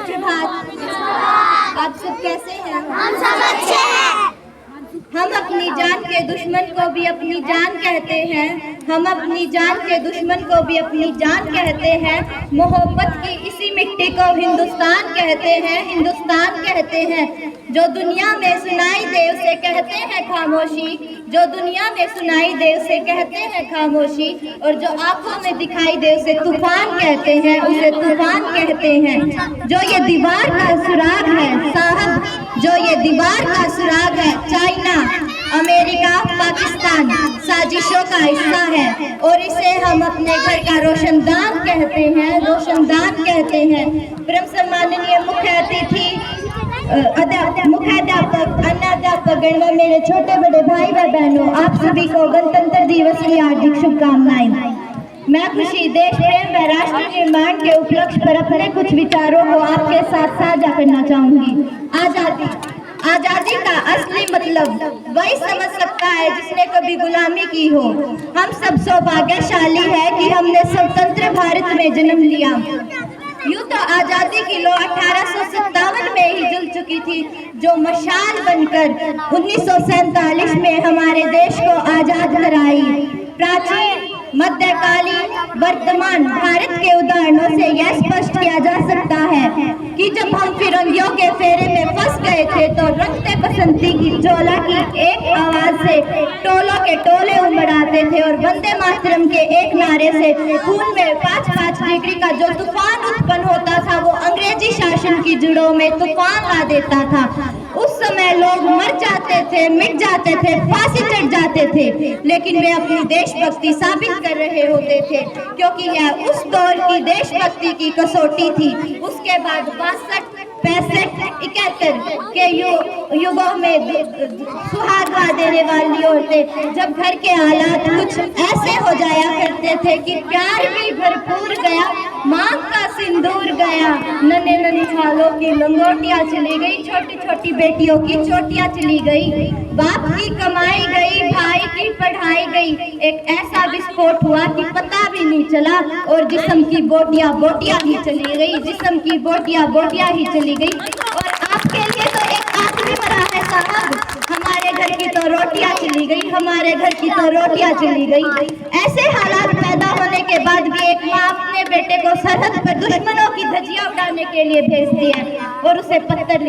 सुप्रभात। आप सब कैसे हैं? हम सब अच्छे हैं। हम अपनी जान के दुश्मन को भी अपनी जान कहते हैं। हम अपनी जान के दुश्मन को भी अपनी जान कहते हैं। मोहब्बत की इसी मिट्टी को हिंदुस्तान कहते हैं, हिंदुस्तान कहते हैं। जो दुनिया में सुनाई दे उसे कहते हैं खामोशी, जो दुनिया में सुनाई दे उसे कहते हैं खामोशी, और जो आंखों में दिखाई दे उसे तूफान कहते हैं, उसे तूफान कहते हैं। जो ये दीवार का सुराग है साहब, जो ये दीवार का सुराग है, चाइना, अमेरिका, पाकिस्तान साजिशों का हिस्सा है, और इसे हम अपने घर का रोशनदान कहते हैं, रोशनदान कहते हैं। परम सम्माननीय मुख्य अतिथि, मुख्याध्यापक, अन्नाध्यापक गण व मेरे छोटे बड़े भाई व बहनों, आप सभी को गणतंत्र दिवस की हार्दिक शुभकामनाएं। मैं खुशी, देश प्रेम व राष्ट्र निर्माण के उपलक्ष्य पर अपने कुछ विचारों को आपके साथ साझा करना चाहूंगी। आजादी का असली मतलब वही समझ सकता है जिसने कभी गुलामी की हो। हम सब सौभाग्यशाली है कि हमने स्वतंत्र भारत में जन्म लिया। यूं तो आजादी की लौ 1857 में ही जल चुकी थी, जो मशाल बनकर 1947 में हमारे देश को आजाद कराई। प्राचीन, मध्यकालीन, वर्तमान भारत के उदाहरणों से यह स्पष्ट किया जा सकता है कि जब हम फिरंगियों के फेरे में फंस गए थे तो रंगते बसंती की चोला की एक आवाज से टोलों के टोले उमड़ाते थे, और वंदे मातरम के एक नारे से खून में 5-5 डिग्री का जो तूफान उत्पन्न होता था वो अंग्रेजी शासन की जड़ों में तूफान ला देता था। उस समय लोग मर जाते थे, मिट जाते थे, फांसी चढ़ जाते थे, लेकिन वे अपनी देशभक्ति साबित कर रहे होते थे, क्योंकि यह उस दौर की देशभक्ति की कसौटी थी। उसके बाद 62, 65, 71 के युगों में सुहागवा देने वाली औरतें, जब घर के हालात कुछ ऐसे हो जाया करते थे कि प्यार भी भरपूर गया, मांग का सिंदूर गया, नन्हे नन्हे हालों की लंगोटियां चली गई, छोटी छोटी बेटियों की चोटियां चली गई, बाप की कमाई गई, भाई की पढ़ाई गई, एक ऐसा विस्फोट हुआ कि पता भी नहीं चला, और जिस्म की बोटियां बोटियां ही चली गई, जिस्म की बोटियां बोटियां ही चली गई। और आपके लिए तो एक आदमी मरा है साहब, हमारे घर की तो रोटियां चली गई, हमारे घर की तो रोटियां चली गई। ऐसे हालात पैदा होने के बाद भी एक माँ अपने बेटे को सरहद पर दुश्मनों की धज्जियां उड़ाने के लिए भेजती है, और उसे पत्र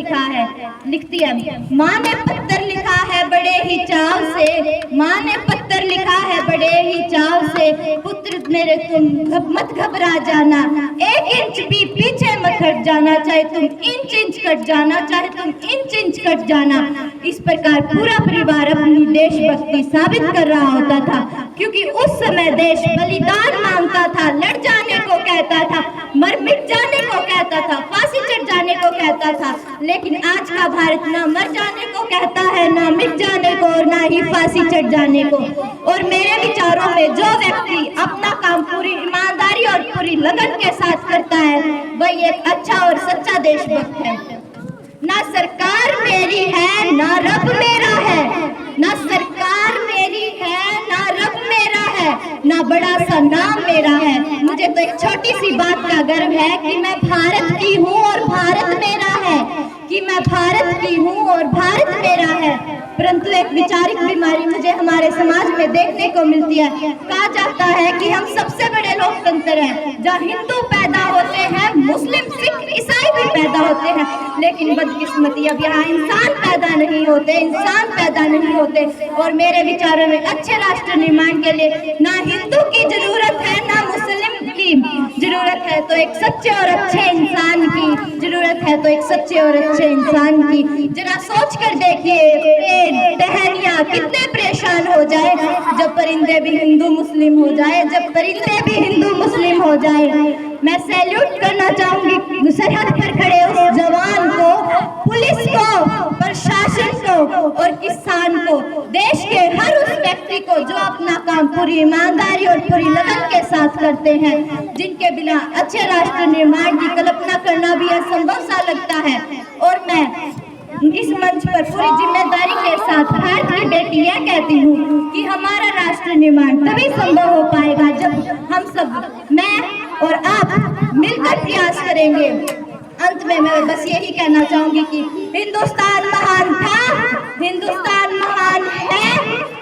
लिखती है। माँ ने पत्र लिखा है बड़े ही चाव से, माँ ने पत्र लिखा है बड़े ही चाव से, पुत्र मेरे तुम मत घबरा जाना, 1 इंच भी पीछे मत हट जाना, चाहे तुम इंच कट जाना, चाहे तुम इंच कट जाना। इस प्रकार पूरा परिवार अपनी देशभक्ति साबित कर रहा होता था, क्योंकि उस समय देश बलिदान मांगता था, लड़ जाने को कहता था, मर मिट जाने को कहता था, फांसी चढ़ जाने को कहता था। लेकिन आज का भारत ना मर जाने को कहता है, ना मिट जाने को, और ना ही फांसी चढ़ जाने को। और मेरे विचारों में जो व्यक्ति अपना काम पूरी ईमानदारी और पूरी लगन के साथ करता है वही एक अच्छा और सच्चा देशभक्त है। ना सरकार मेरी है ना रब मेरा है, ना सरकार मेरी है ना रब मेरा है, ना बड़ा सा नाम मेरा है। मुझे तो एक छोटी सी बात का गर्व है कि मैं भारत की हूँ और भारत मेरा है, कि मैं भारत की हूँ और भारत मेरा है। परंतु एक वैचारिक बीमारी मुझे हमारे समाज में देखने को मिलती है। कहा जाता है कि हम सबसे बड़े लोकतंत्र हैं, जहाँ हिंदू पैदा होते हैं, मुस्लिम, सिख, ईसाई भी पैदा होते हैं, लेकिन बदकिस्मती अब यहाँ इंसान पैदा नहीं होते, इंसान पैदा नहीं होते। और मेरे विचारों में अच्छे राष्ट्र निर्माण के लिए ना हिंदू की जरूरत है ना मुस्लिम की जरूरत है, तो एक सच्चे और अच्छे इंसान की जरूरत है, तो एक सच्चे और अच्छे इंसान की। जरा सोच कर देखिए, टहनियाँ कितने परेशान हो जाए जब परिंदे भी हिंदू मुस्लिम हो जाए, जब परिंदे भी हिंदू मुस्लिम हो जाए। मैं सैल्यूट करना चाहूंगी सरहद पर खड़े उस जवान को, पुलिस को, प्रशासन को और किसान को, देश के हर उस व्यक्ति को जो अपना काम पूरी ईमानदारी और पूरी लगन के साथ करते हैं, जिनके बिना अच्छे राष्ट्र निर्माण की कल्पना करना भी असंभव सा लगता है। और मैं इस मंच पर पूरी जिम्मेदारी के साथ भारत की बेटी यह कहती हूँ कि हमारा राष्ट्र निर्माण तभी संभव हो पाएगा जब हम सब, मैं और आप मिलकर प्रयास करेंगे। अंत में मैं बस यही कहना चाहूंगी कि हिंदुस्तान महान था, हिंदुस्तान महान है